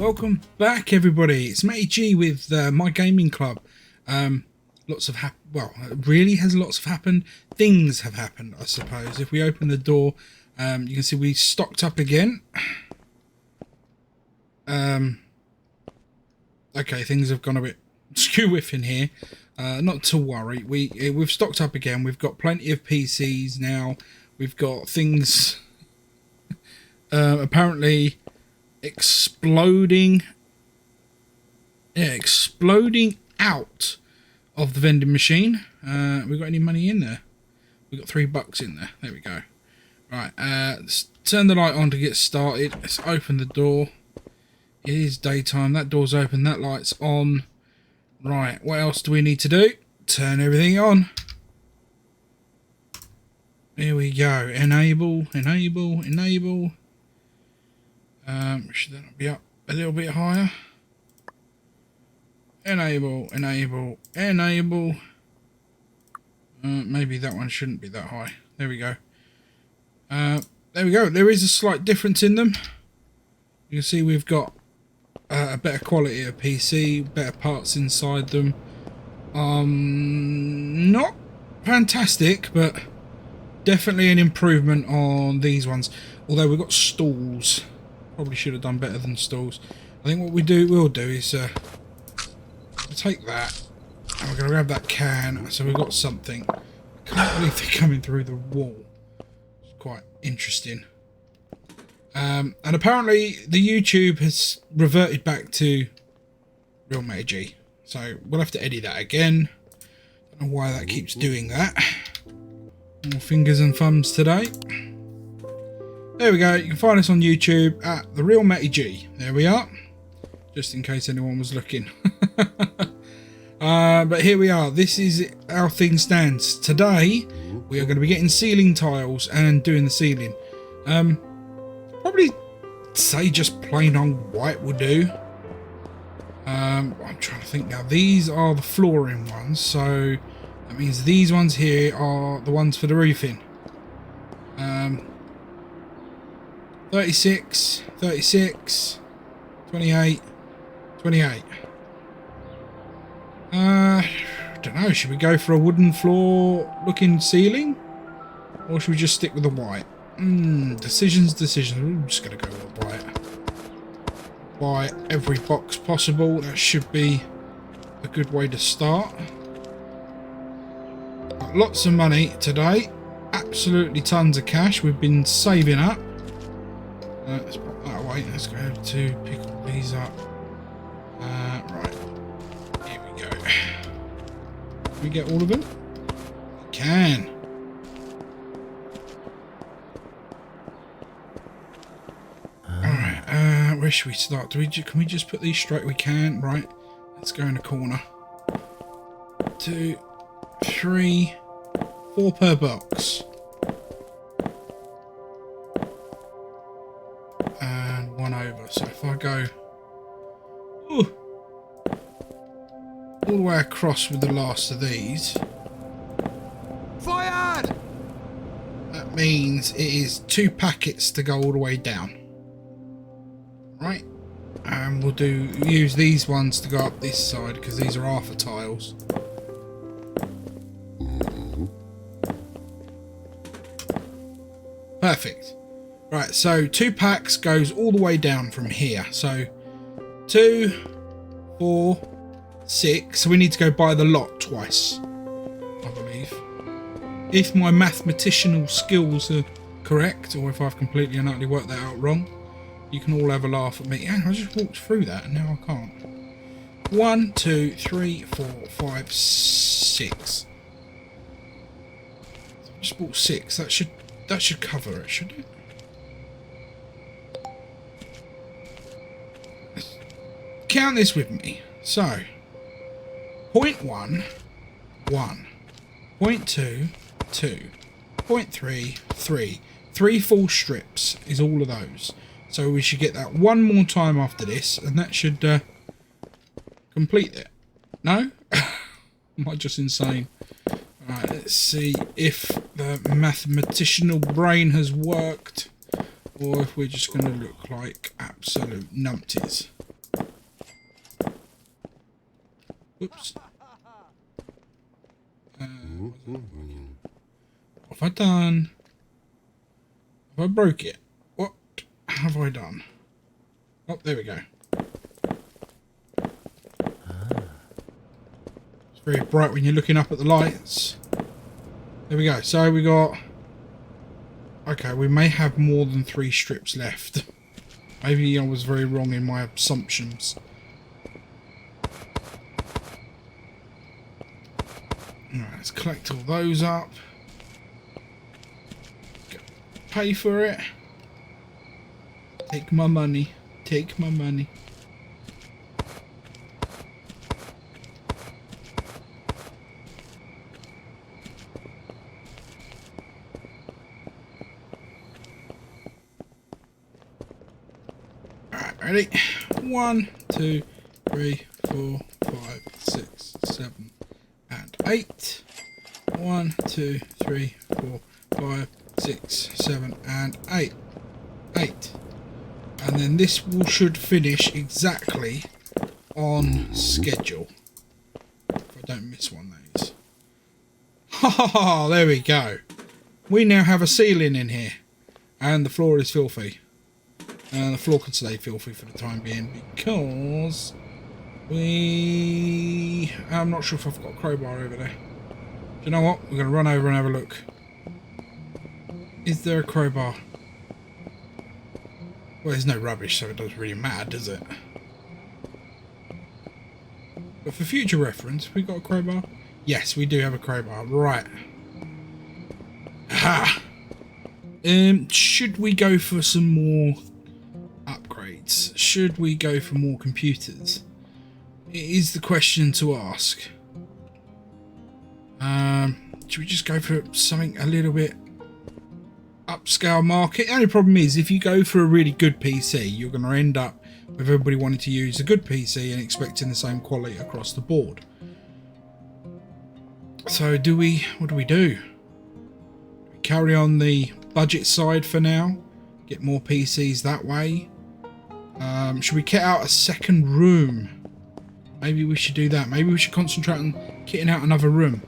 welcome back everybody. It's Matty G with my gaming club. Lots of really has lots of happened. Things have happened, I suppose. If we open the door, you can see we stocked up again. Okay, things have gone a bit skew-whiff in here. Not to worry. We've stocked up again. We've got plenty of PCs now. We've got things apparently exploding out of the vending machine. We got any money in there? We got $3 in there. There we go. Right, let's turn the light on to get started. Let's open the door. It is daytime. That door's open. That light's on. Right, what else do we need to do? Turn everything on. There we go. Enable. Should that not be up a little bit higher? Enable. Maybe that one shouldn't be that high. There we go. There is a slight difference in them. You can see we've got a better quality of PC, better parts inside them. Not fantastic, but definitely an improvement on these ones. Although we've got stalls. Probably should have done better than stalls. I think what we'll do is we'll take that and we're going to grab that can, so we've got something. I can't believe they're coming through the wall. It's quite interesting. And apparently the YouTube has reverted back to Real Matty G, so we'll have to edit that again. Don't know why that keeps doing that. More fingers and thumbs today. There we go. You can find us on YouTube at The Real Matty G. There we are. Just in case anyone was looking. But here we are. This is how things stand. Today, we are going to be getting ceiling tiles and doing the ceiling. Probably say just plain old white will do. I'm trying to think now. These are the flooring ones. So that means these ones here are the ones for the roofing. 36, 28. Don't know, should we go for a wooden floor looking ceiling? Or should we just stick with the white? Decisions. I'm just going to go with white. Buy every box possible. That should be a good way to start. Got lots of money today. Absolutely tons of cash. We've been saving up. Let's put that away. Let's go to pick all these up. Right. Here we go. Can we get all of them? We can. Alright, where should we start? Can we just put these straight? We can. Right. Let's go in the corner. 2, 3, 4 per box. Over. So if I go all the way across with the last of these, fired! That means it is 2 packets to go all the way down. Right, and we'll use these ones to go up this side because these are half tiles. Perfect. Right, so 2 packs goes all the way down from here. So 2, 4, 6. So we need to go by the lot twice, I believe. If my mathematicianal skills are correct, or if I've completely and utterly worked that out wrong, you can all have a laugh at me. And I just walked through that and now I can't. 1, 2, 3, 4, 5, 6. I just bought 6. That should cover it, shouldn't it? Count this with me. So, point 1, 1. Point 2, 2. Point 3, 3. 3 full strips is all of those. So we should get that one more time after this, and that should complete it. No? Am I just insane? Alright, let's see if the mathematicianal brain has worked, or if we're just going to look like absolute numpties. Oops. What have I done? Have I broke it? What have I done? Oh, there we go. It's very bright when you're looking up at the lights. There we go. So we got... Okay, we may have more than 3 strips left. Maybe I was very wrong in my assumptions. Alright, let's collect all those up. Pay for it. Take my money. Take my money. Alright, ready? 1, 2, 3, 4, 5, 6, 7, and 8. 1, 2, 3, 4, 5, 6, 7, and 8. 8. And then this should finish exactly on schedule. If I don't miss one of these. Ha ha ha! There we go. We now have a ceiling in here. And the floor is filthy. And the floor can stay filthy for the time being because I'm not sure if I've got a crowbar over there. Do you know what? We're going to run over and have a look. Is there a crowbar? Well, there's no rubbish, so it doesn't really matter, does it? But for future reference, we got a crowbar? Yes, we do have a crowbar. Right. Ha! Should we go for some more upgrades? Should we go for more computers? It is the question to ask. Should we just go for something a little bit upscale market? The only problem is if you go for a really good PC, you're going to end up with everybody wanting to use a good PC and expecting the same quality across the board. So what do we do? We carry on the budget side for now, get more PCs that way. Should we kit out a second room? Maybe we should do that. Maybe we should concentrate on kitting out another room.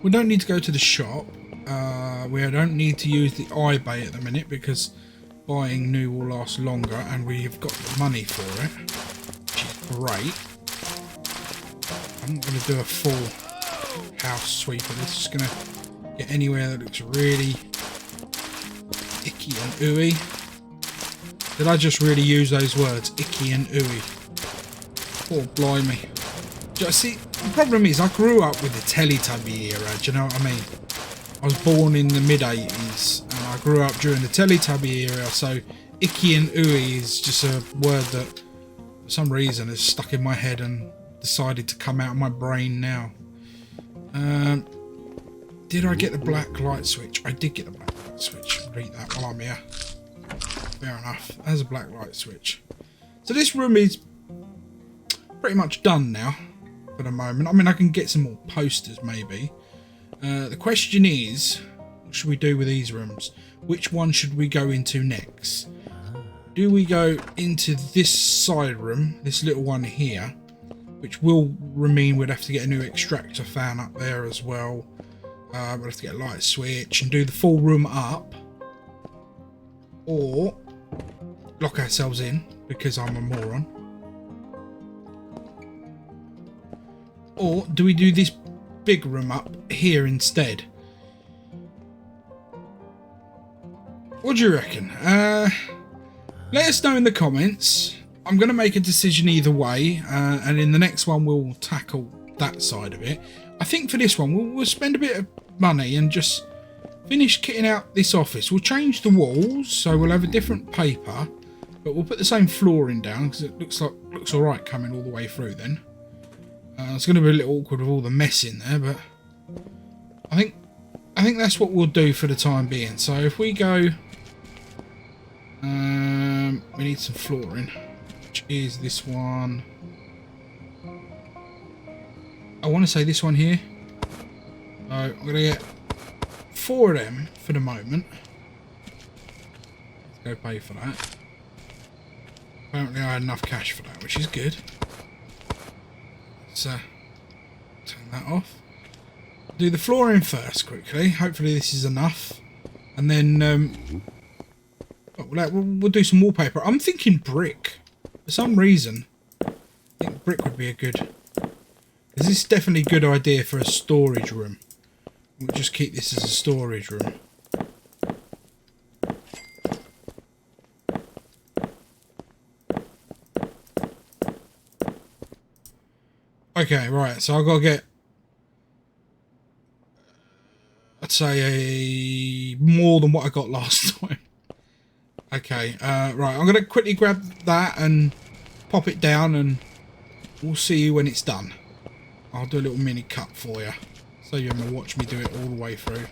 We don't need to go to the shop. We don't need to use the iBay at the minute because buying new will last longer and we've got the money for it, which is great. I'm not going to do a full house sweep of this. Just going to get anywhere that looks really icky and ooey. Did I just really use those words? Icky and ooey. Oh, blimey. See, the problem is I grew up with the Teletubby era, do you know what I mean? I was born in the mid-80s and I grew up during the Teletubby era, so icky and ooey is just a word that for some reason has stuck in my head and decided to come out of my brain now. Did I get the black light switch? I did get the black light switch. Read that while I'm here. Fair enough. There's a black light switch. So this room is pretty much done now. For the moment. I mean, I can get some more posters maybe. The question is, what should we do with these rooms? Which one should we go into next? Do we go into this side room, this little one here, which will mean we'd have to get a new extractor fan up there as well. We'll have to get a light switch and do the full room up, or lock ourselves in because I'm a moron. Or do we do this big room up here instead? What do you reckon? Let us know in the comments. I'm going to make a decision either way, and in the next one we'll tackle that side of it. I think for this one we'll spend a bit of money and just finish kitting out this office. We'll change the walls, so we'll have a different paper, but we'll put the same flooring down because it looks alright coming all the way through then. It's going to be a little awkward with all the mess in there, but I think that's what we'll do for the time being. So if we go, we need some flooring, which is this one. I want to say this one here. So I'm going to get 4 of them for the moment. Let's go pay for that. Apparently I had enough cash for that, which is good. Let's turn that off. Do the flooring first quickly. Hopefully this is enough. And then we'll do some wallpaper. I'm thinking brick. For some reason, I think brick would be a good... This is definitely a good idea for a storage room. We'll just keep this as a storage room. Okay, right, so I've got to get, I'd say, more than what I got last time. Okay, right, I'm going to quickly grab that and pop it down, and we'll see you when it's done. I'll do a little mini cut for you, so you're going to watch me do it all the way through.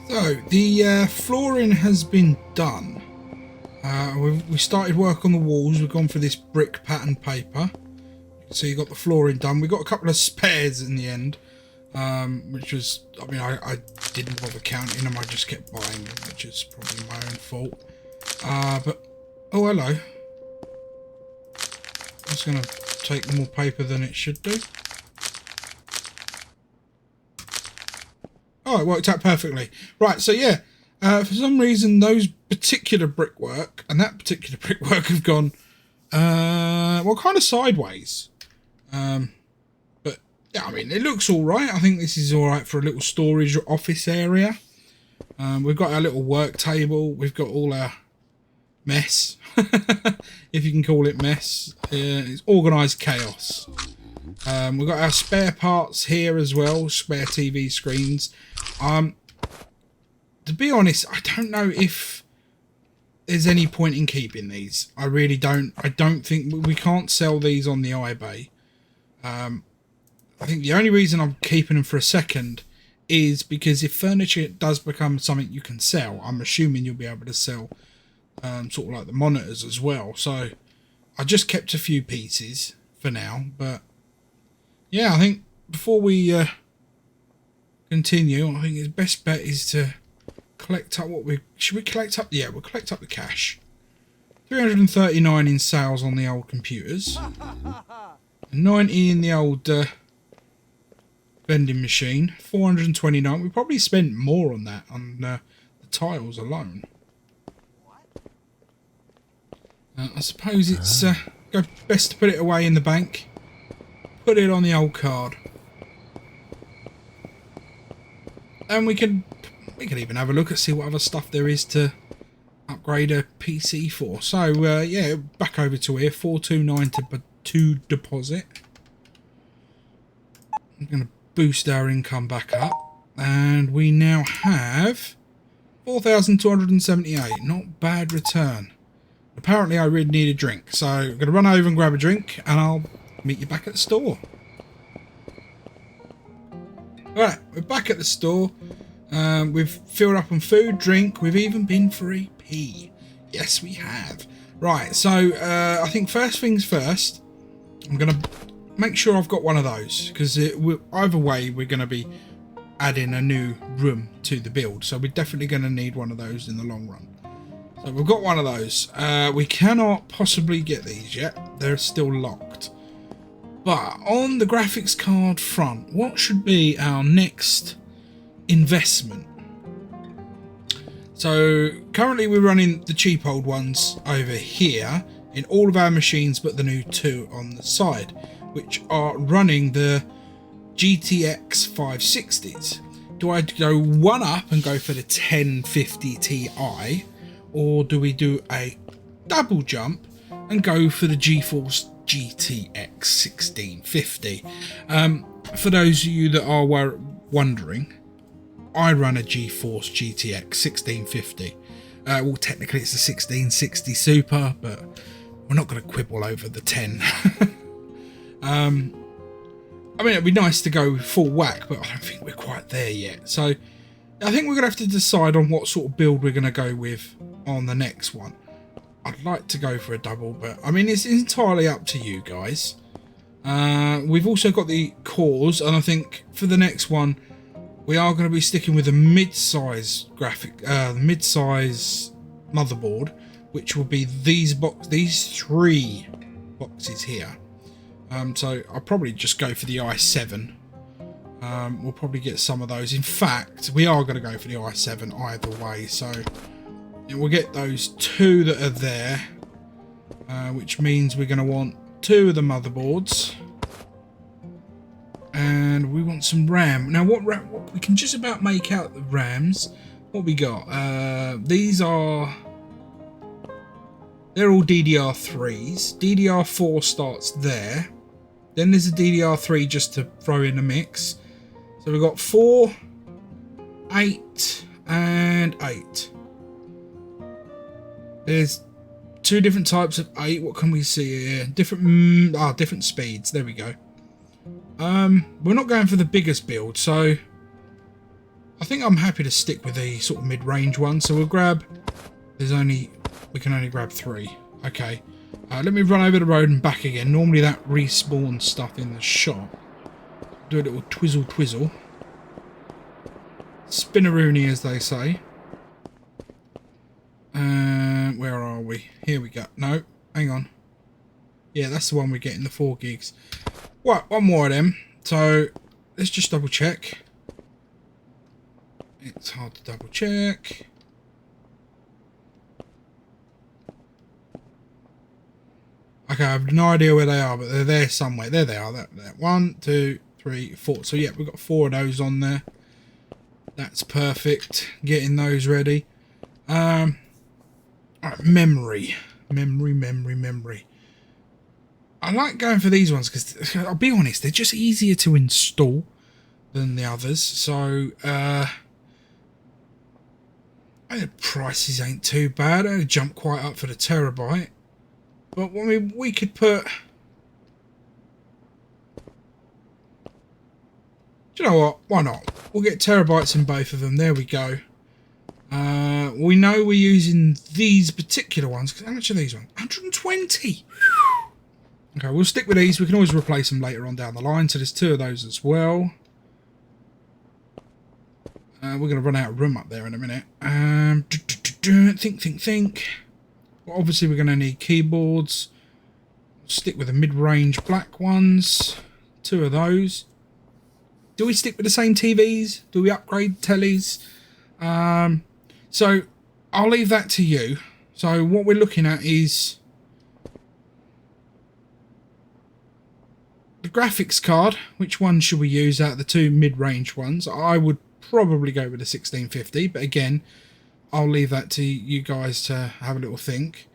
So, the flooring has been done. We started work on the walls. We've gone for this brick pattern paper. So you got the flooring done. We got a couple of spares in the end, which was, I mean, I didn't bother counting them. I just kept buying them, which is probably my own fault. But, oh, hello. That's going to take more paper than it should do. Oh, it worked out perfectly. Right, so yeah, for some reason those particular brickwork and that particular brickwork have gone, well, kind of sideways. But yeah, I mean, it looks all right. I think this is all right for a little storage office area. We've got our little work table. We've got all our mess, if you can call it mess. It's organised chaos. We've got our spare parts here as well, spare TV screens. To be honest, I don't know if there's any point in keeping these. I really don't. I don't think we can't sell these on the eBay. I think the only reason I'm keeping them for a second is because if furniture does become something you can sell, I'm assuming you'll be able to sell sort of like the monitors as well. So I just kept a few pieces for now, but yeah, I think before we continue, I think the best bet is to collect up what we... Should we collect up? Yeah, we'll collect up the cash. 339 in sales on the old computers. 90 in the old vending machine. 429. We probably spent more on that, on the tiles alone. I suppose it's best to put it away in the bank. Put it on the old card. And we can even have a look at see what other stuff there is to upgrade a PC for. So yeah, back over to here, 429 to deposit. I'm going to boost our income back up, and we now have 4,278. Not bad return. Apparently I really need a drink, so I'm going to run over and grab a drink, and I'll meet you back at the store. Alright, we're back at the store. We've filled up on food, drink. We've even been for a pee. Yes, we have. Right, so I think first things first, I'm going to make sure I've got one of those, because either way we're going to be adding a new room to the build. So we're definitely going to need one of those in the long run. So we've got one of those. We cannot possibly get these yet. They're still locked. But on the graphics card front, what should be our next investment? So currently we're running the cheap old ones over here in all of our machines, but the new two on the side, which are running the GTX 560s. Do I go one up and go for the 1050 Ti, or do we do a double jump and go for the GeForce GTX 1650? For those of you that are wondering, I run a GeForce GTX 1650. Well, technically it's a 1660 Super, but we're not going to quibble over the 10. I mean, it'd be nice to go full whack, but I don't think we're quite there yet. So I think we're going to have to decide on what sort of build we're going to go with on the next one. I'd like to go for a double, but I mean, it's entirely up to you guys. We've also got the cores, and I think for the next one, we are going to be sticking with a mid-size mid-size motherboard, which will be these three boxes here. So I'll probably just go for the i7. We'll probably get some of those. In fact, we are going to go for the i7 either way. So we'll get those two that are there, which means we're going to want two of the motherboards. And we want some RAM. Now, what we can just about make out the RAMs. What we got? These are... They're all DDR3s. DDR4 starts there. Then there's a DDR3 just to throw in the mix. So we've got 4, 8, and 8. There's two different types of 8. What can we see here? Different speeds. There we go. We're not going for the biggest build, so I think I'm happy to stick with the sort of mid-range one. So we'll grab... we can only grab 3. Okay. Let me run over the road and back again. Normally that respawns stuff in the shop. Do a little twizzle. Spinneroony, as they say. Where are we? Here we go. No, hang on. Yeah, that's the one we're getting, the 4 gigs. Right, one more of them. So, let's just double check. It's hard to double check. Okay, I have no idea where they are, but they're there somewhere. There they are. There. 1, 2, 3, 4. So, yeah, we've got 4 of those on there. That's perfect. Getting those ready. Right, memory. I like going for these ones because, I'll be honest, they're just easier to install than the others. So, the prices ain't too bad. They jump quite up for the terabyte. But, I mean, we could put... Do you know what? Why not? We'll get terabytes in both of them. There we go. We know we're using these particular ones. Because how much are these ones? 120! Okay, we'll stick with these. We can always replace them later on down the line. So there's 2 of those as well. We're going to run out of room up there in a minute. Think. Well, obviously, we're going to need keyboards. We'll stick with the mid-range black ones. 2 of those. Do we stick with the same TVs? Do we upgrade tellies? So I'll leave that to you. So what we're looking at is the graphics card. Which one should we use out of the 2 mid-range ones? I would probably go with the 1650, but again, I'll leave that to you guys to have a little think.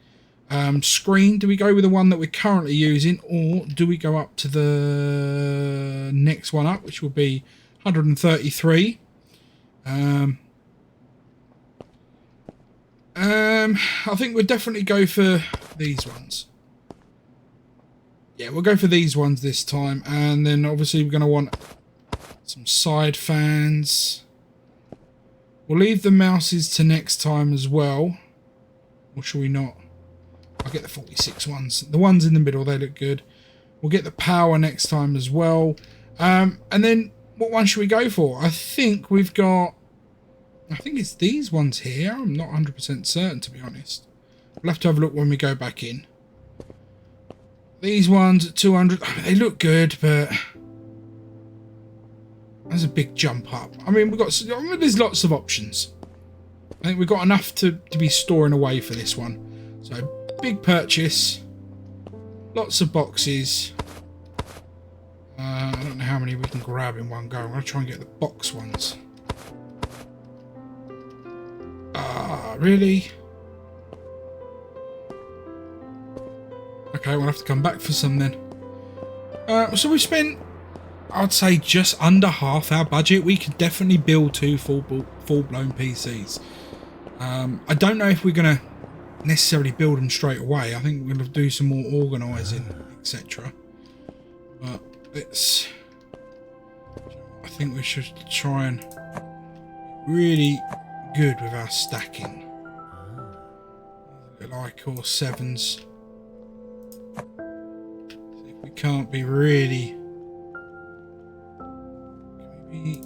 Screen, do we go with the one that we're currently using, or do we go up to the next one up, which will be 133? I think we'll definitely go for these ones. Yeah, we'll go for these ones this time, and then obviously we're going to want some side fans. We'll leave the mouses to next time as well, or shall we not? I'll get the 46 ones. The ones in the middle, they look good. We'll get the power next time as well. And then what one should we go for? I think we've got... I think it's these ones here. I'm not 100% certain, to be honest. We'll have to have a look when we go back in. These ones at 200. I mean, they look good, but... There's a big jump up. I mean, there's lots of options. I think we've got enough to be storing away for this one. So, big purchase. Lots of boxes. I don't know how many we can grab in one go. I'm going to try and get the box ones. Really? Okay, we'll have to come back for some then. So we spent, I'd say, just under half our budget. We could definitely build 2 full-blown PCs. I don't know if we're going to necessarily build them straight away. I think we're going to do some more organising, etc. But I think we should try and really good with our stacking. like, or 7s. See if we can't be really... Can we be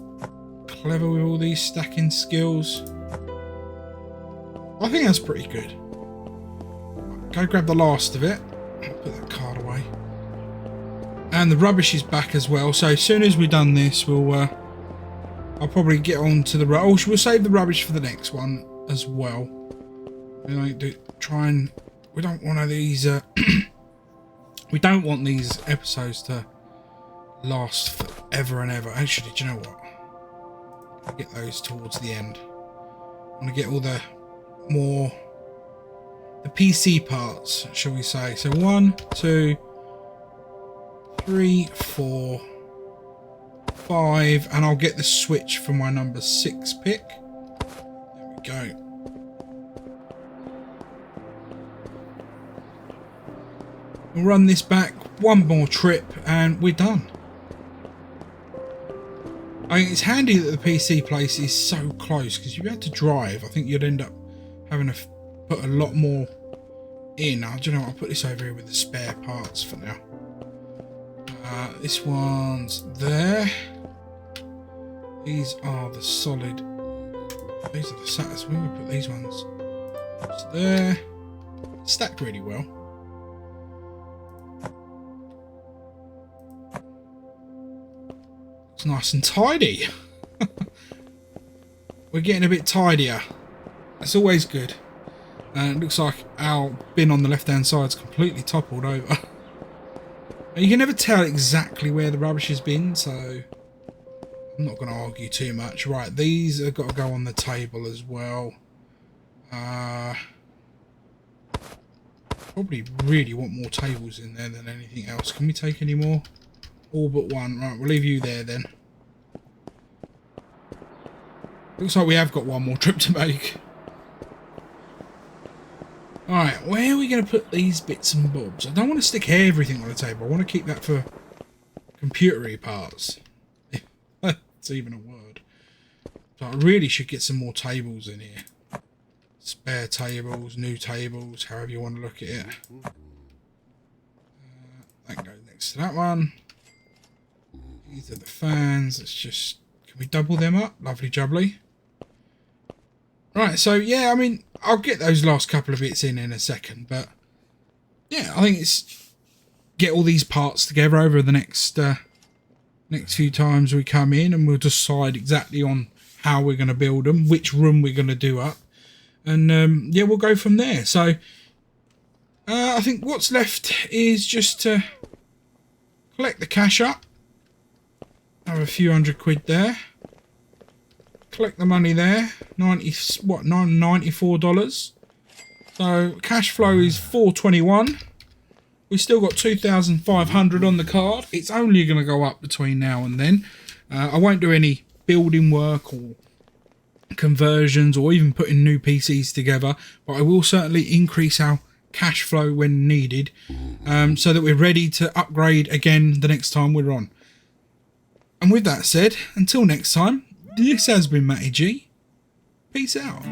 clever with all these stacking skills? I think that's pretty good. Go grab the last of it. Put that card away. And the rubbish is back as well. So as soon as we've done this, we'll I'll probably get on to the we'll save the rubbish for the next one as well. We don't want these we don't want these episodes to last forever and ever. Actually, do you know what? I'll get those towards the end. I want to get all the PC parts, shall we say. So 1, 2, 3, 4, 5, and I'll get the switch for my number 6 pick. There we go. We'll run this back one more trip and we're done. I mean, it's handy that the PC place is so close, because if you had to drive, I think you'd end up having to put a lot more in. Do you know what? I'll put this over here with the spare parts for now. This one's there. These are the solid. These are the SATs. We're going to put these ones just there. Stacked really well. It's nice and tidy. We're getting a bit tidier. That's always good. And it looks like our bin on the left hand side is completely toppled over. You can never tell exactly where the rubbish has been, so I'm not going to argue too much. Right, these have got to go on the table as well. Probably really want more tables in there than anything else. Can we take any more? All but one. Right, we'll leave you there then. Looks like we have got one more trip to make. Alright, where are we going to put these bits and bobs? I don't want to stick everything on the table. I want to keep that for computery parts. If that's even a word. So I really should get some more tables in here. Spare tables, new tables, however you want to look at it. That goes next to that one. These are the fans. Let's just... Can we double them up? Lovely jubbly. Right, so yeah, I mean, I'll get those last couple of bits in a second, but yeah, I think it's get all these parts together over the next few times we come in, and we'll decide exactly on how we're going to build them, which room we're going to do up, and yeah, we'll go from there. So I think what's left is just to collect the cash up, have a few £100 there. Collect the money there, $94. So cash flow is $421. We still got 2,500 on the card. It's only going to go up between now and then. I won't do any building work or conversions or even putting new PCs together, but I will certainly increase our cash flow when needed, so that we're ready to upgrade again the next time we're on. And with that said, until next time, this has been Matty G. Peace out.